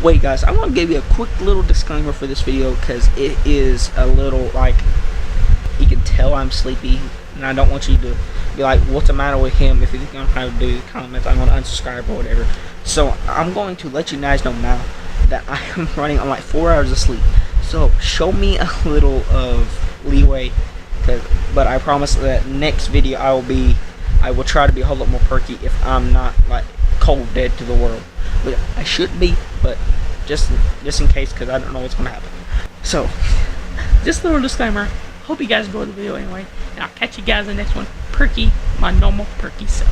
Wait guys, I want to give you a quick little disclaimer for this video because it is a little like, you can tell I'm sleepy and I don't want you to be like, what's the matter with him? If you think I'm trying to do comments, I'm going to unsubscribe or whatever. So I'm going to let you guys know now that I am running on like 4 hours of sleep. So show me a little of leeway, but I promise that next video I will try to be a whole lot more perky if I'm not like cold dead to the world. But I should be, but just in case, because I don't know what's going to happen. So, just a little disclaimer. Hope you guys enjoyed the video anyway, and I'll catch you guys in the next one. Perky, my normal perky self.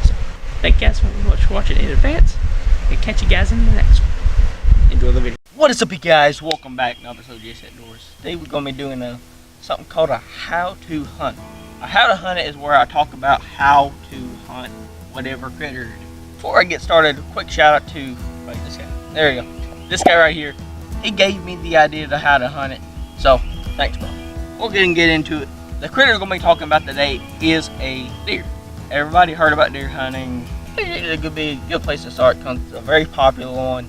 So, thank you guys so much for watching in advance, and catch you guys in the next one. Enjoy the video. What is up, you guys? Welcome back to another episode of Just Outdoors. Today we're going to be doing something called a how-to hunt. A how-to hunt is where I talk about how to hunt whatever critter. Before I get started, a quick shout out to this guy. There you go. This guy right here. He gave me the idea of how to hunt it. So, thanks, bro. We'll get into it. The critter we're going to be talking about today is a deer. Everybody heard about deer hunting. It could be a good place to start because it's a very popular one.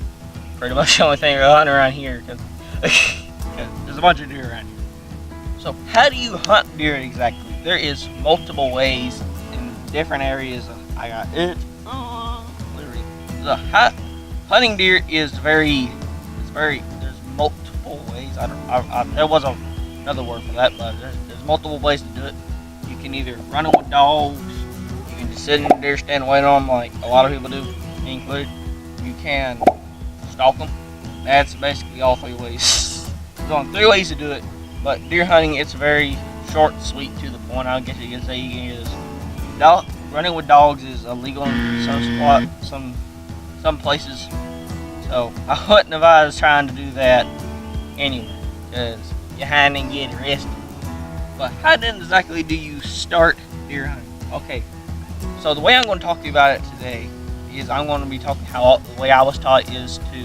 Pretty much the only thing we're hunting around here because there's a bunch of deer around here. So, how do you hunt deer exactly? There is multiple ways in different areas. I got it. The hunting deer is there's multiple ways. There was another word for that, but there's multiple ways to do it. You can either run them with dogs, you can just sit in the deer stand and wait on them like a lot of people do, me included. You can stalk them. That's basically all three ways. There's only 3 ways to do it, but deer hunting, it's very short, sweet, to the point. I guess you can say running with dogs is illegal in some places, so I wouldn't advise trying to do that anyway, because you hunt and get arrested. But how then exactly do you start deer hunting? Okay, so the way I'm going to talk to you about it today is I'm going to be talking how the way I was taught is to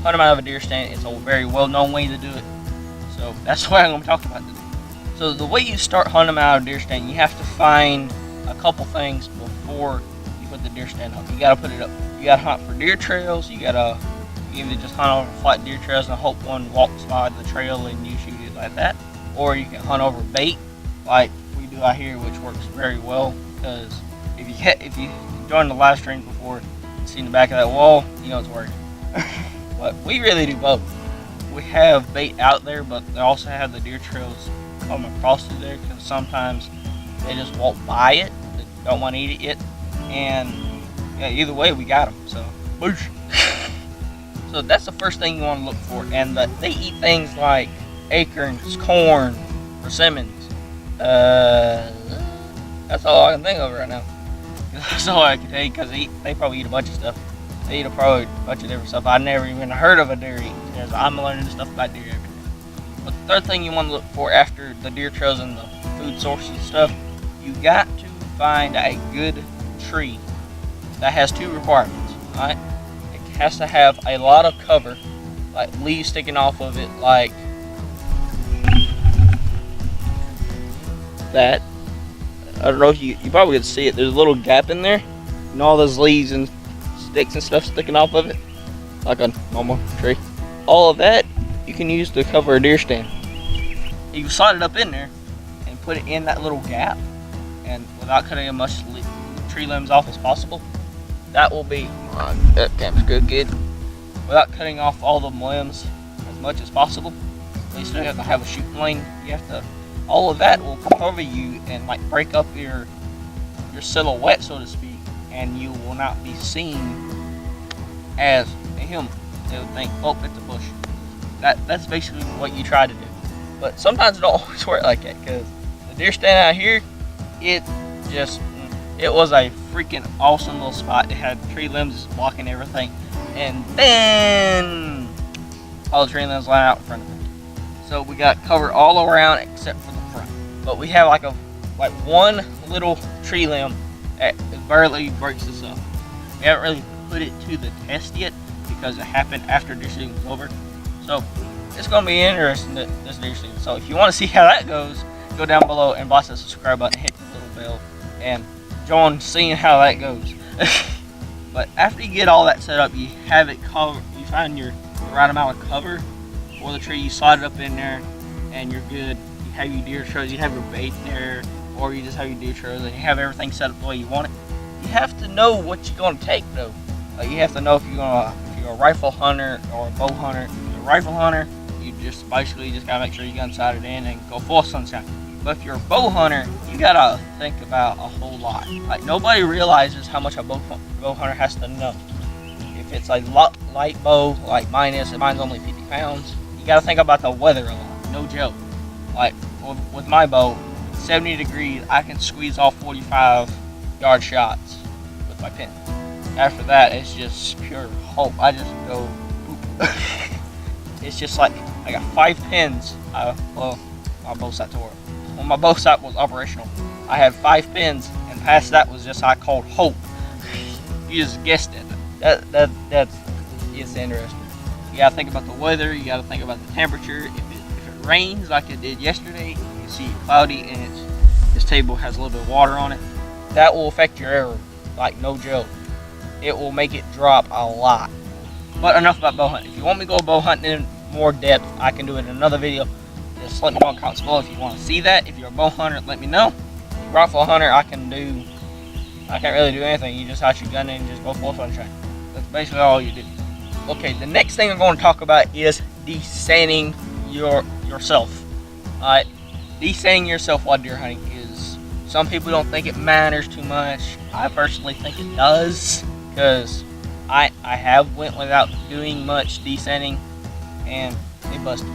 hunt them out of a deer stand. It's a very well-known way to do it, so that's what I'm going to be talking about today. So the way you start hunting them out of a deer stand, you have to find a couple things before you put the deer stand up. You gotta put it up. You gotta hunt for deer trails. You either just hunt over flat deer trails and hope one walks by the trail and you shoot it like that, or you can hunt over bait like we do out here, which works very well. Because if you joined the live stream before and seen the back of that wall, you know it's working. But we really do both. We have bait out there, but they also have the deer trails come across through there because sometimes they just walk by it. They don't want to eat it yet. And yeah, either way, we got them. So, boosh. So that's the first thing you want to look for. And they eat things like acorns, corn, persimmons. That's all I can think of right now. That's all I can tell you because they probably eat a bunch of stuff. They eat probably a bunch of different stuff I never even heard of a deer eating. Because I'm learning stuff about deer every day. But the third thing you want to look for after the deer trails and the food sources and stuff, you got to find a good tree that has 2 requirements. Alright? It has to have a lot of cover, like leaves sticking off of it, like that. I don't know if you probably could see it. There's a little gap in there, and all those leaves and sticks and stuff sticking off of it, like a normal tree. All of that you can use to cover a deer stand. You slide it up in there and put it in that little gap, and without cutting as much tree limbs off as possible. That will be that camp's good, kid. Without cutting off all the limbs as much as possible. At least you have to have a shooting lane. You have to. All of that will cover you and like break up your silhouette, so to speak, and you will not be seen as a human. They would think, oh, it's a bush. That's basically what you try to do. But sometimes it don't always work like that, because the deer stand out here, it was a freaking awesome little spot. It had tree limbs blocking everything, and then all the tree limbs line out in front of it. So we got cover all around except for the front. But we have like one little tree limb that barely breaks us up. We haven't really put it to the test yet because it happened after deer season was over. So it's gonna be interesting, this deer season. So if you want to see how that goes, go down below and blast that subscribe button, hit the little bell, and join seeing how that goes. But after you get all that set up, you have it covered. You find the right amount of cover for the tree. You slide it up in there, and you're good. You have your deer trails. You have your bait in there, or you just have your deer trails, and you have everything set up the way you want it. You have to know what you're going to take, though. You have to know if you're a rifle hunter or a bow hunter. If you're a rifle hunter, you just basically just gotta make sure you gun sighted in and go full sunshine. But if you're a bow hunter, you gotta think about a whole lot. Like, nobody realizes how much a bow hunter has to know. If it's a light bow, like mine is, and mine's only 50 pounds, you gotta think about the weather a lot. No joke. Like with my bow, 70 degrees, I can squeeze off 45-yard shots with my pin. After that, it's just pure hope. I just go. It's just like I got 5 pins. Well, my bow sight to work. When my bow sight was operational, I had 5 pins, and past that was just I called hope. You just guessed it. That's it's interesting. You gotta think about the weather. You gotta think about the temperature. If it rains like it did yesterday, you can see it cloudy, and this table has a little bit of water on it. That will affect your arrow, like no joke. It will make it drop a lot. But enough about bow hunting. If you want me to go bow hunting in more depth, I can do it in another video. Just let me know in the comments below if you want to see that. If you're a bow hunter, let me know. If you're a rifle hunter, I can't really do anything. You just hide your gun in and just go full sunshine. That's basically all you do. Okay, the next thing I'm going to talk about is desanding yourself. Alright, desanding yourself while deer hunting is, some people don't think it matters too much. I personally think it does, because I have went without doing much desanding, and they busted.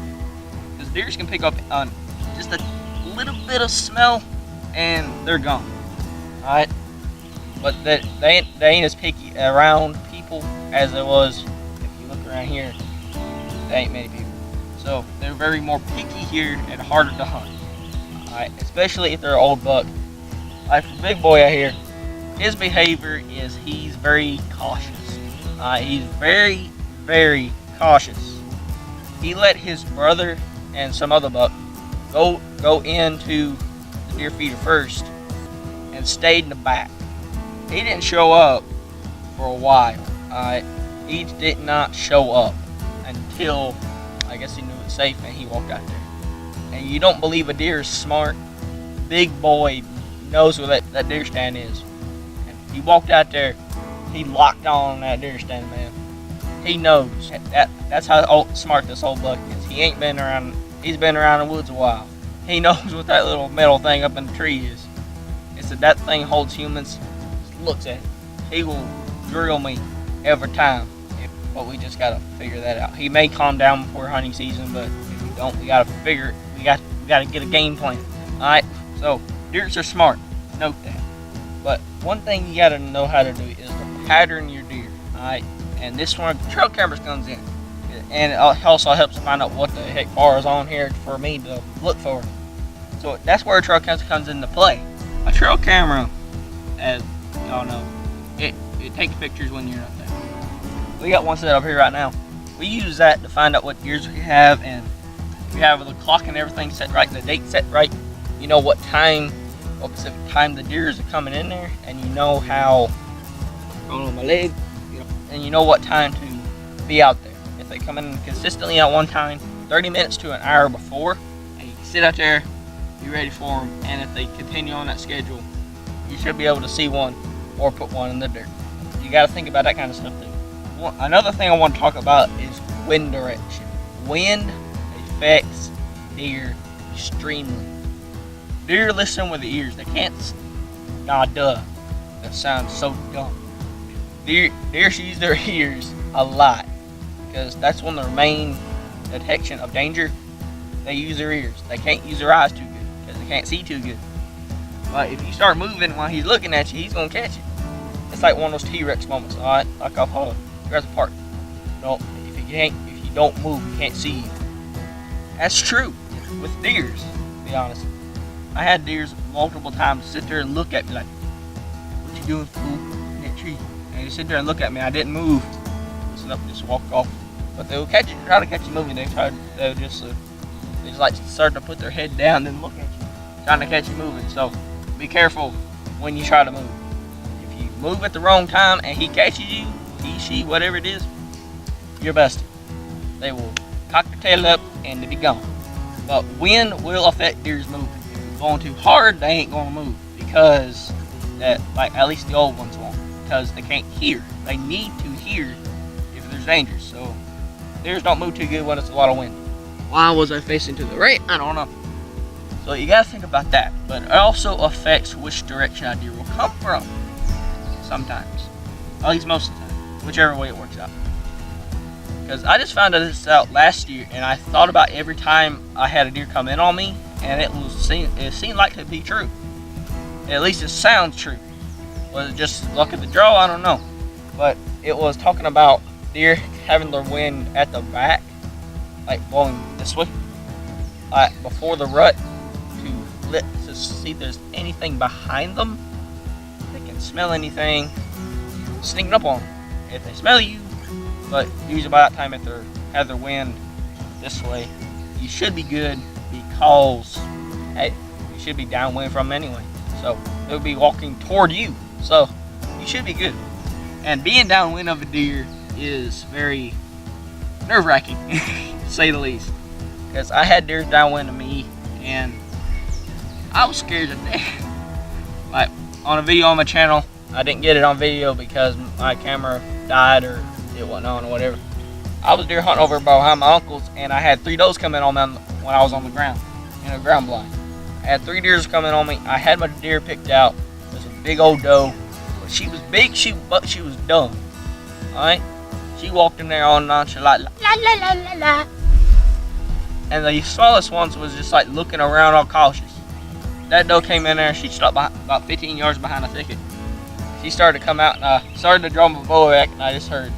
Because deers can pick up on just a little bit of smell, and they're gone. Alright, but they ain't as picky around people as it was. If you look around here, there ain't many people. So they're very more picky here and harder to hunt. Alright, especially if they're an old buck. Like the big boy out here, his behavior is he's very cautious. He's very, very cautious. He let his brother and some other buck go into the deer feeder first and stayed in the back. He didn't show up for a while. He did not show up until I guess he knew it was safe and he walked out there. And you don't believe a deer is smart. Big boy knows where that deer stand is. And he walked out there. He locked on that deer stand, man. He knows. That's how smart this old buck is. He ain't been around. He's been around the woods a while. He knows what that little metal thing up in the tree is. It's that thing holds humans. Just looks at it. He will drill me every time. But we just gotta figure that out. He may calm down before hunting season, but if you don't, we gotta figure it. We gotta get a game plan. All right. So deers are smart. Note that. But one thing you gotta know how to do is to pattern your deer. Alright, and this one, trail cameras comes in, and it also helps to find out what the heck bar is on here for me to look for. So that's where a trail camera comes into play. A trail camera, as y'all know, it takes pictures when you're not there. We got one set up here right now. We use that to find out what deers we have, and if we have the clock and everything set right, and the date set right, you know what time, what specific time the deers are coming in there, and you know how, on my leg, and you know what time to be out there. If they come in consistently at one time, 30 minutes to an hour before, and you can sit out there, be ready for them, and if they continue on that schedule, you should be able to see one or put one in the dirt. You got to think about that kind of stuff too. Another thing I want to talk about is wind direction. Wind affects deer extremely. Deer listen with the ears. They can't. God, duh. That sounds so dumb. Deer use their ears a lot because that's one of their main detection of danger. They use their ears. They can't use their eyes too good because they can't see too good. But if you start moving while he's looking at you, he's gonna catch it. It's like one of those T-Rex moments. All right, like off Jurassic Park. No, if you don't move, he can't see you. That's true with deers. To be honest. I had deers multiple times sit there and look at me like, "What you doing, fool, in that tree?" And they sit there and look at me. I didn't move. Listen up, just walk off. But they will catch you, try to catch you moving. They just like start to put their head down and look at you, trying to catch you moving. So be careful when you try to move. If you move at the wrong time and he catches you, he, she, whatever it is, you're busted. They will cock their tail up and they'll be gone. But wind will affect deer's movement. If you're going too hard, they ain't gonna move because that, like at least the old ones won't, because they can't hear. They need to hear if there's danger. So deers don't move too good when it's a lot of wind. Why was I facing to the right? I don't know. So you gotta think about that. But it also affects which direction a deer will come from. Sometimes, at least most of the time, whichever way it works out. Because I just found this out last year, and I thought about every time I had a deer come in on me, and it seemed like to be true. At least it sounds true. Was it just luck of the draw? I don't know. But it was talking about deer having their wind at the back, like blowing this way, like before the rut, to see if there's anything behind them. They can smell anything sneaking up on them. If they smell you, but usually by that time, if they have their wind this way, you should be good because, hey, you should be downwind from them anyway. So they'll be walking toward you. So you should be good. And being downwind of a deer is very nerve-wracking, to say the least. Because I had deers downwind of me, and I was scared to death. Like on a video on my channel, I didn't get it on video because my camera died or it wasn't on or whatever. I was deer hunting over behind my uncle's, and I had 3 does coming on me when I was on the ground, in a ground blind. I had 3 deers coming on me. I had my deer picked out. It was a big old doe. But she was big, but she was dumb. Alright? She walked in there all nonchalant, la la la la la. And the smallest ones was just like looking around all cautious. That doe came in there, she stopped about 15 yards behind a thicket. She started to come out, and I started to draw my bow back, and I just heard.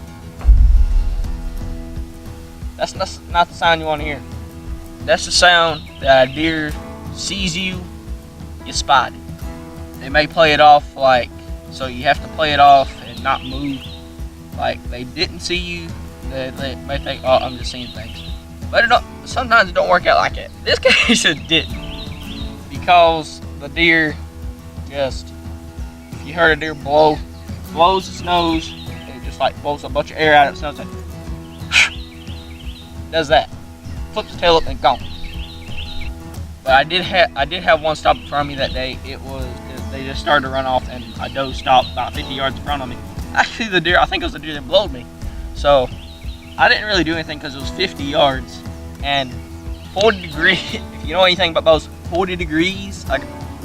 That's not the sound you want to hear. That's the sound that a deer sees you, you spotted. They may play it off like, so you have to play it off and not move. Like they didn't see you, they may think, oh, I'm just seeing things. But sometimes it don't work out like that. This case it didn't. Because the deer just, if you heard a deer blows its nose, it just like blows a bunch of air out of its nose. Like, does that. Flips its tail up and gone. But I did have one stop in front of me that day. They just started to run off, and a doe stopped about 50 yards in front of me. Actually, the deer, I think it was the deer that blowed me. So I didn't really do anything because it was 50 yards and 40 degrees. If you know anything about bows, 40 degrees. Like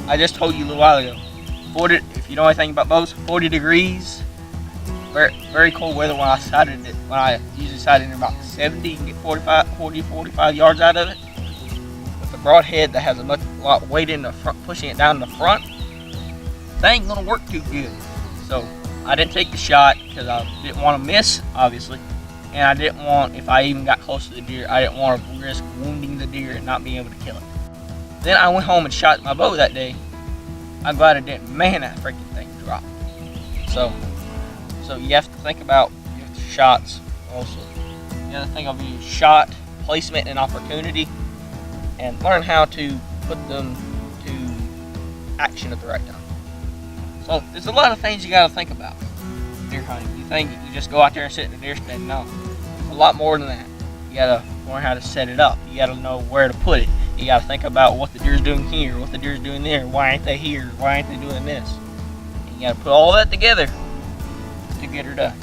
I just told you a little while ago. 40. If you know anything about bows, 40 degrees. Very, very cold weather when I sighted it. When I usually sighted in about 70, you can get 45 yards out of it. With a broadhead that has a lot of weight in the front, pushing it down in the front, that ain't gonna work too good. So I didn't take the shot because I didn't want to miss, obviously, and I didn't want, if I even got close to the deer, I didn't want to risk wounding the deer and not being able to kill it. Then I went home and shot my bow that day. I'm glad I didn't. Man, that freaking thing dropped. So you have to think about your shots also. You have to think of your shot placement and opportunity, and learn how to put them to action at the right time. So there's a lot of things you got to think about deer hunting. You think you just go out there and sit in a deer stand? No, it's a lot more than that. You got to learn how to set it up. You got to know where to put it. You got to think about what the deer's doing here, what the deer's doing there. Why ain't they here? Why ain't they doing this? And you got to put all that together to get her done.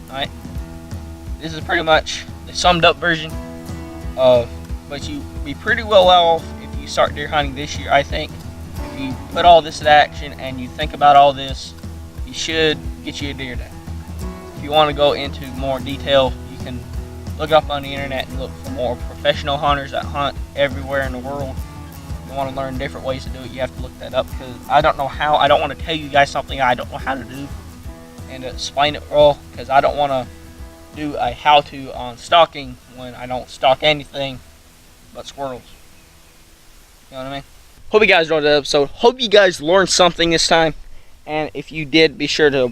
All right. This is pretty much the summed up version of. But you be pretty well off if you start deer hunting this year. I think if you put all this to action and you think about all this, you should get you a deer down. If you want to go into more detail, you can look up on the internet and look for more professional hunters that hunt everywhere in the world. If you want to learn different ways to do it, you have to look that up, because I don't know how. I don't want to tell you guys something I don't know how to do and explain it well, because I don't want to do a how-to on stalking when I don't stalk anything but squirrels. You know what I mean? Hope you guys enjoyed the episode. Hope you guys learned something this time. And if you did, be sure to,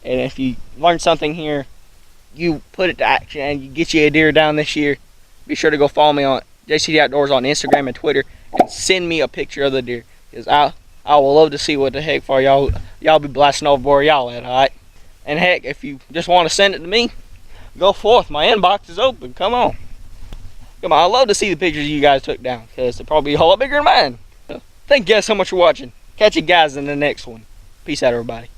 and if you learned something here, you put it to action and you get you a deer down this year, be sure to go follow me on JCD Outdoors on Instagram and Twitter, and send me a picture of the deer, because I I will love to see what the heck for y'all be blasting off where y'all at, alright? And heck, if you just want to send it to me, go forth. My inbox is open. Come on. Come on, I love to see the pictures you guys took down, because they're probably a whole lot bigger than mine. Thank you guys so much for watching. Catch you guys in the next one. Peace out, everybody.